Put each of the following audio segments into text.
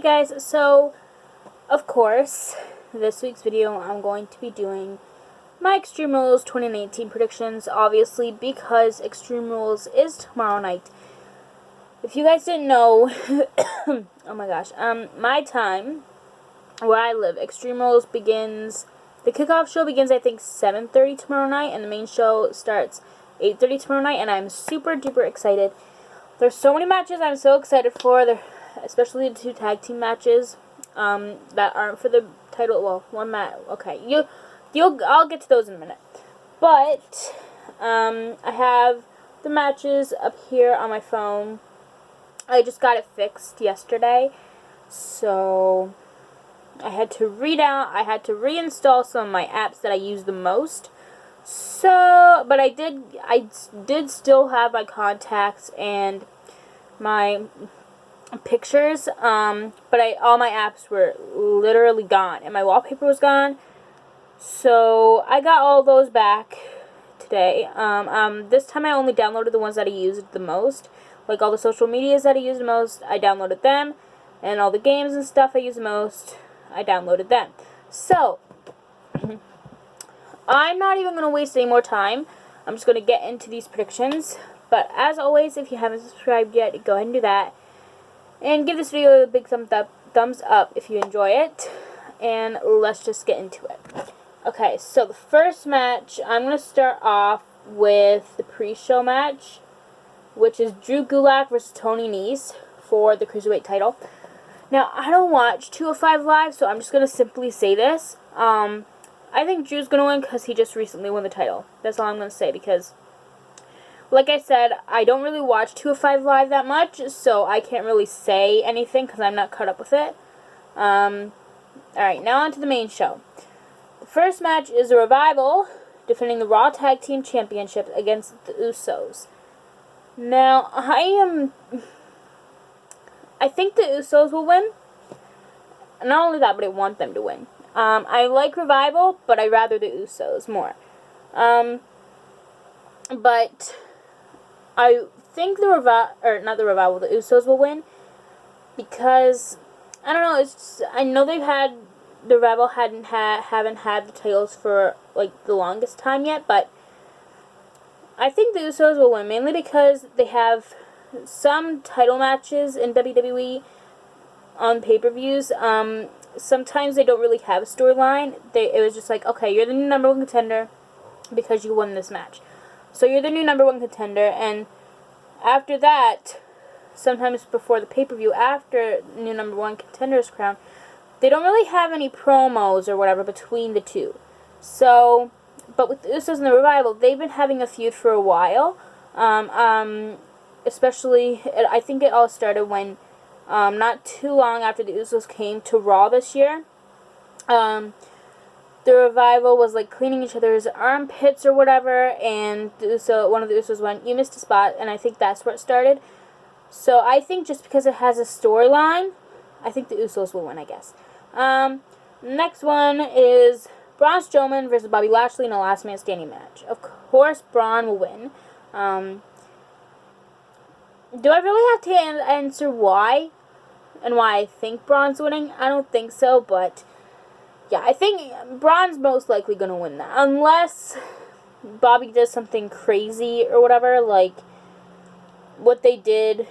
guys, so of course this week's video I'm going to be doing my Extreme Rules 2019 predictions, obviously because Extreme Rules is tomorrow night. If you guys didn't know, oh my gosh, my time where I live, Extreme Rules begins, the kickoff show begins I think 7:30 tomorrow night, and the main show starts 8:30 tomorrow night, and I'm super duper excited. There's so many matches I'm so excited for, especially the 2 tag team matches that aren't for the title. Well, one match. Okay, I'll get to those in a minute. But I have the matches up here on my phone. I just got it fixed yesterday, so I had to reinstall some of my apps that I use the most. So, but I did still have my contacts and my pictures, but all my apps were literally gone, and my wallpaper was gone. So I got all those back today. This time I only downloaded the ones that I used the most, like all the social medias that I used the most. I downloaded them, and all the games and stuff I used the most, I downloaded them. So I'm not even going to waste any more time. I'm just going to get into these predictions. But as always, if you haven't subscribed yet, go ahead and do that. And give this video a big thumbs up if you enjoy it. And let's just get into it. Okay, so the first match, I'm going to start off with the pre-show match, which is Drew Gulak versus Tony Nese for the Cruiserweight title. Now, I don't watch 205 Live, so I'm just going to simply say this. I think Drew's going to win because he just recently won the title. That's all I'm going to say, because, like I said, I don't really watch 205 Live that much, so I can't really say anything because I'm not caught up with it. Alright, now on to the main show. The first match is a Revival defending the Raw Tag Team Championship against the Usos. Now, I think the Usos will win. Not only that, but I want them to win. I like Revival, but I rather the Usos more. But I think the Usos will win because I don't know. It's just, I know the Revival haven't had the titles for like the longest time yet, but I think the Usos will win mainly because they have some title matches in WWE on pay-per-views. Sometimes they don't really have a storyline. It was just like, okay, you're the new number 1 contender because you won this match. So you're the new number 1 contender, and after that, sometimes before the pay-per-view, after new number 1 contender's crown, they don't really have any promos or whatever between the two. So, but with the Usos and the Revival, they've been having a feud for a while. Especially, I think it all started when not too long after the Usos came to Raw this year. The Revival was like cleaning each other's armpits or whatever, and one of the Usos went, "You missed a spot," and I think that's where it started. So I think just because it has a storyline, I think the Usos will win, I guess. Next one is Braun Strowman versus Bobby Lashley in a last man standing match. Of course, Braun will win. Do I really have to answer why and why I think Braun's winning? I don't think so, but yeah, I think Braun's most likely going to win that. Unless Bobby does something crazy or whatever, like what they did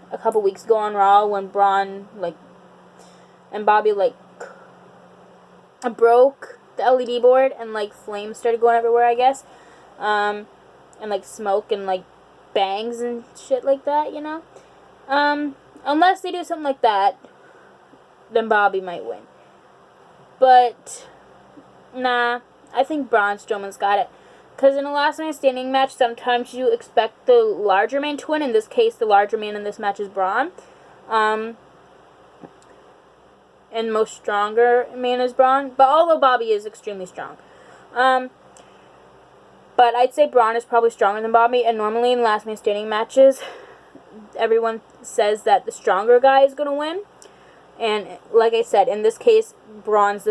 a couple weeks ago on Raw when Braun, and Bobby, broke the LED board and, flames started going everywhere, I guess. And, smoke and, bangs and shit like that, you know? Unless they do something like that, then Bobby might win. But, nah, I think Braun Strowman's got it. Because in a last man standing match, sometimes you expect the larger man to win. In this case, the larger man in this match is Braun. And most stronger man is Braun. But although Bobby is extremely strong. But I'd say Braun is probably stronger than Bobby. And normally in last man standing matches, everyone says that the stronger guy is going to win. And like I said, in this case, Braun's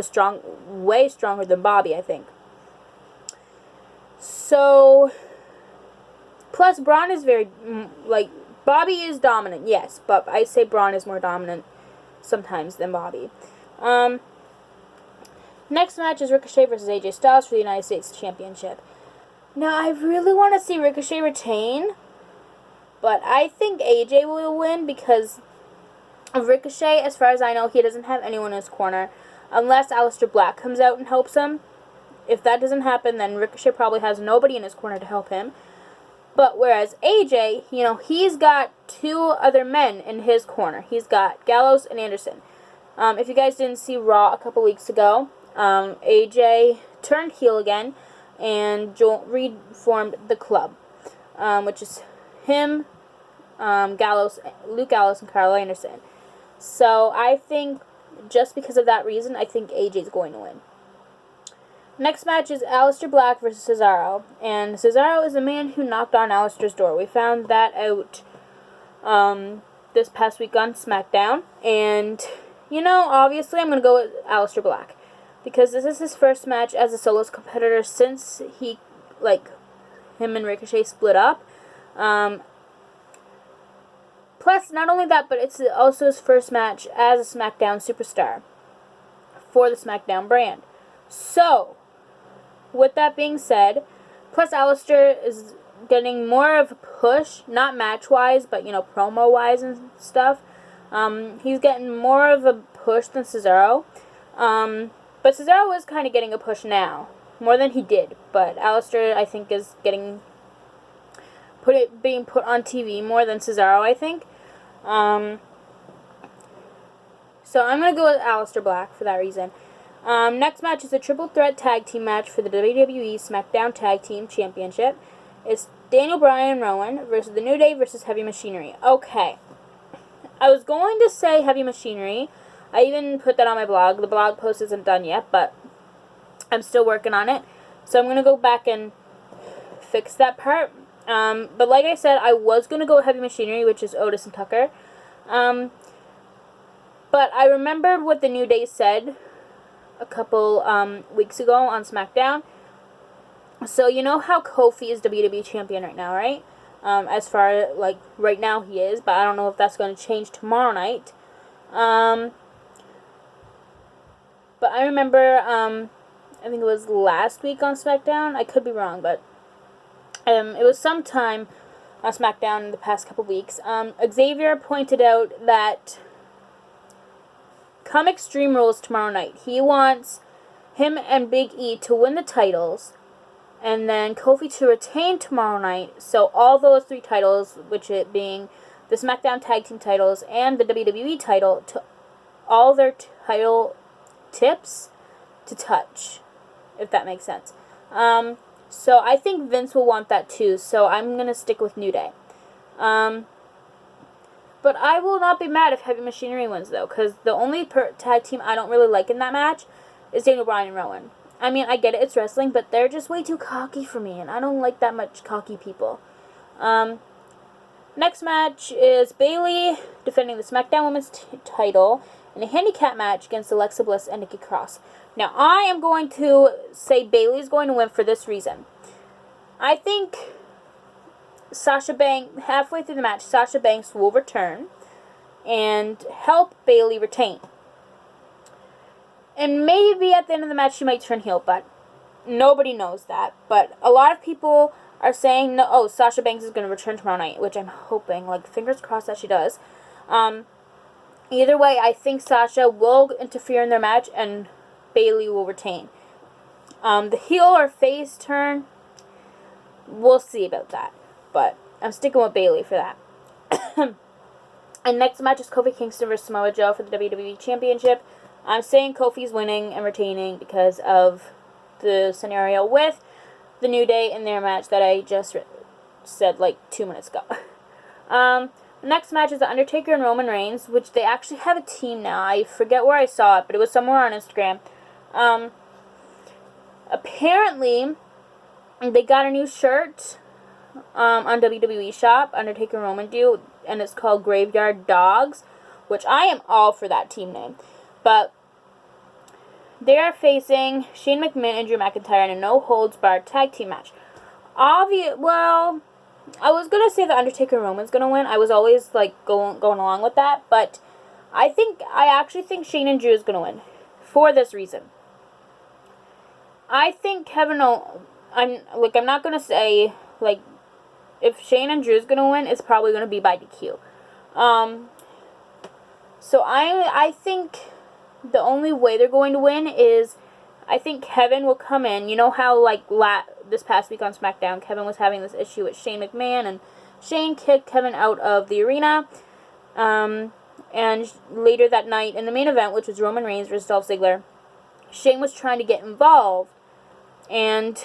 way stronger than Bobby, I think. So, plus Braun is very, Bobby is dominant, yes, but I'd say Braun is more dominant sometimes than Bobby. Next match is Ricochet versus AJ Styles for the United States Championship. Now, I really want to see Ricochet retain, but I think AJ will win because of Ricochet. As far as I know, he doesn't have anyone in his corner unless Aleister Black comes out and helps him. If that doesn't happen, then Ricochet probably has nobody in his corner to help him. But whereas AJ, he's got two other men in his corner. He's got Gallows and Anderson. If you guys didn't see Raw a couple weeks ago, AJ turned heel again and reformed the club, which is him, Gallows, Luke Gallows, and Carl Anderson. So I think just because of that reason, I think AJ's going to win. Next match is Aleister Black versus Cesaro. And Cesaro is the man who knocked on Aleister's door. We found that out this past week on SmackDown. And, obviously I'm going to go with Aleister Black. Because this is his first match as a soloist competitor since him and Ricochet split up. Plus, not only that, but it's also his first match as a SmackDown superstar for the SmackDown brand. So, with that being said, plus Aleister is getting more of a push, not match-wise, but, promo-wise and stuff. He's getting more of a push than Cesaro. But Cesaro is kind of getting a push now, more than he did. But Aleister, I think, is being put on TV more than Cesaro, I think. So I'm going to go with Aleister Black for that reason. Next match is a triple threat tag team match for the WWE SmackDown Tag Team Championship. It's Daniel Bryan and Rowan versus the New Day versus Heavy Machinery. Okay. I was going to say Heavy Machinery. I even put that on my blog. The blog post isn't done yet, but I'm still working on it. So I'm going to go back and fix that part. But like I said, I was going to go with Heavy Machinery, which is Otis and Tucker. But I remembered what the New Day said a couple weeks ago on SmackDown. So you know how Kofi is WWE champion right now, right? As far right now he is, but I don't know if that's going to change tomorrow night. But I remember, I think it was last week on SmackDown. I could be wrong, but it was sometime on SmackDown in the past couple weeks. Xavier pointed out that come Extreme Rules tomorrow night, he wants him and Big E to win the titles, and then Kofi to retain tomorrow night. So all those three titles, which it being the SmackDown Tag Team titles and the WWE title, to all their title tips to touch, if that makes sense. So I think Vince will want that too, so I'm going to stick with New Day. But I will not be mad if Heavy Machinery wins, though, because the only tag team I don't really like in that match is Daniel Bryan and Rowan. I mean, I get it, it's wrestling, but they're just way too cocky for me, and I don't like that much cocky people. Next match is Bayley defending the SmackDown Women's title in a handicap match against Alexa Bliss and Nikki Cross. Now, I am going to say Bayley's going to win for this reason. I think halfway through the match, Sasha Banks will return and help Bayley retain. And maybe at the end of the match she might turn heel, but nobody knows that. But a lot of people are saying, no, Sasha Banks is going to return tomorrow night, which I'm hoping, fingers crossed that she does. Either way, I think Sasha will interfere in their match and Bayley will retain. The heel or face turn, we'll see about that. But I'm sticking with Bayley for that. And next match is Kofi Kingston versus Samoa Joe for the WWE Championship. I'm saying Kofi's winning and retaining because of the scenario with the New Day in their match that I just said 2 minutes ago. The next match is The Undertaker and Roman Reigns, which they actually have a team now. I forget where I saw it, but it was somewhere on Instagram. Apparently, they got a new shirt on WWE Shop, Undertaker and Roman do, and it's called Graveyard Dogs, which I am all for that team name. But they are facing Shane McMahon and Drew McIntyre in a no-holds-barred tag team match. Well, I was going to say the Undertaker and Roman's going to win. I was always, going along with that. But I actually think Shane and Drew is going to win. For this reason. I think Kevin I'm not going to say, like, if Shane and Drew is going to win, it's probably going to be by DQ. So I think the only way they're going to win is, I think Kevin will come in. You know how, like, this past week on SmackDown, Kevin was having this issue with Shane McMahon, and Shane kicked Kevin out of the arena. And later that night, in the main event, which was Roman Reigns versus Dolph Ziggler, Shane was trying to get involved. And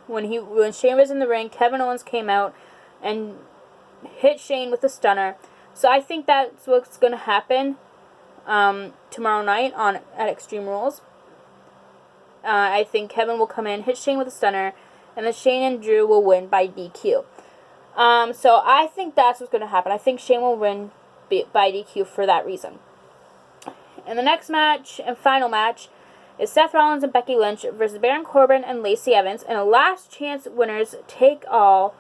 when Shane was in the ring, Kevin Owens came out and hit Shane with a stunner. So I think that's what's going to happen tomorrow night at Extreme Rules. I think Kevin will come in, hit Shane with a stunner, and then Shane and Drew will win by DQ. So I think that's what's going to happen. I think Shane will win by DQ for that reason. And the next match and final match is Seth Rollins and Becky Lynch versus Baron Corbin and Lacey Evans in a last chance winners take all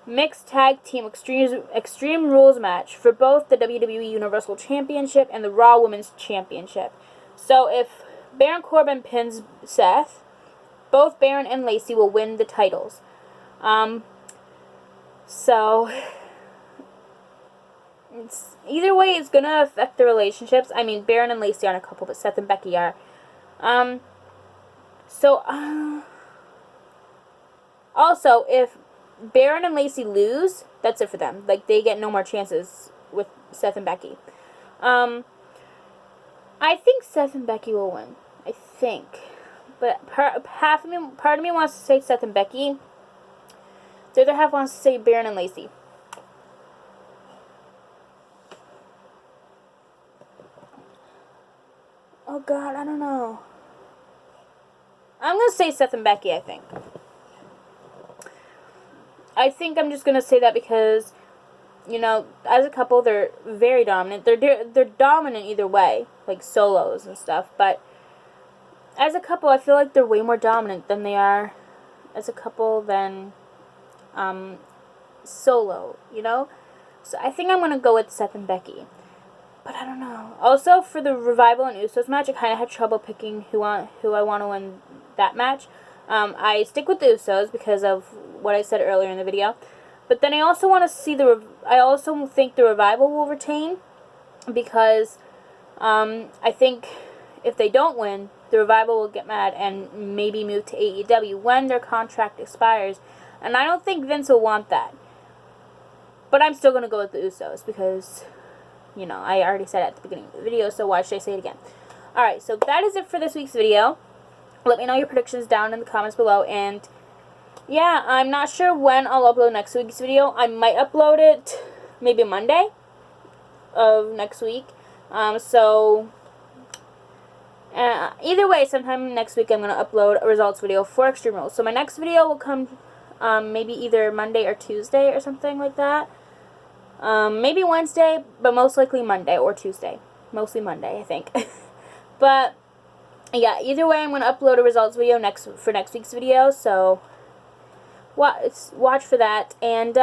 mixed tag team extreme rules match for both the WWE Universal Championship and the Raw Women's Championship. So if Baron Corbin pins Seth, both Baron and Lacey will win the titles. So either way, it's going to affect the relationships. I mean, Baron and Lacey aren't a couple, but Seth and Becky are. Also, if Baron and Lacey lose, that's it for them. Like, they get no more chances with Seth and Becky. I think Seth and Becky will win. I think. But part of me wants to say Seth and Becky. The other half wants to say Baron and Lacey. Oh, God, I don't know. I'm going to say Seth and Becky, I think. I think I'm just going to say that because, you know, as a couple, they're very dominant. They're dominant either way, like solos and stuff. But as a couple, I feel like they're way more dominant than they are as a couple than solo, you know? So I think I'm going to go with Seth and Becky. But I don't know. Also, for the Revival and Usos match, I kind of had trouble picking who I want to win that match. I stick with the Usos because of what I said earlier in the video. But then I also want to see I also think the Revival will retain because I think if they don't win, the Revival will get mad and maybe move to AEW when their contract expires. And I don't think Vince will want that. But I'm still going to go with the Usos because, you know, I already said it at the beginning of the video, so why should I say it again? Alright, so that is it for this week's video. Let me know your predictions down in the comments below, and yeah, I'm not sure when I'll upload next week's video. I might upload it maybe Monday of next week. Either way, sometime next week I'm going to upload a results video for Extreme Rules. So my next video will come maybe either Monday or Tuesday or something like that. Maybe Wednesday, but most likely Monday or Tuesday. Mostly Monday, I think. But yeah, either way, I'm going to upload a results video for next week's video, so watch for that. And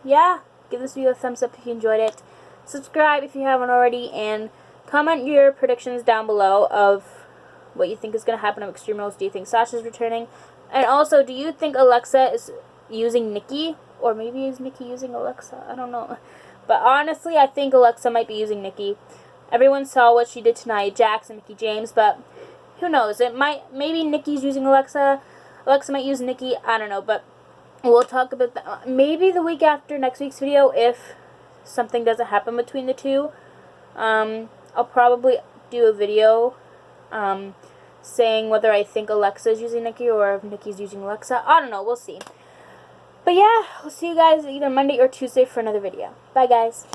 yeah, give this video a thumbs up if you enjoyed it. Subscribe if you haven't already, and comment your predictions down below of what you think is going to happen at Extreme Rules. Do you think Sasha's returning? And also, do you think Alexa is using Nikki? Or maybe is Nikki using Alexa? I don't know. But honestly, I think Alexa might be using Nikki. Everyone saw what she did tonight, Jax and Mickey James, but who knows? Maybe Nikki's using Alexa. Alexa might use Nikki. I don't know, but we'll talk about that. Maybe the week after next week's video, if something doesn't happen between the two. I'll probably do a video saying whether I think Alexa is using Nikki or if Nikki's using Alexa. I don't know. We'll see. But yeah, we'll see you guys either Monday or Tuesday for another video. Bye, guys.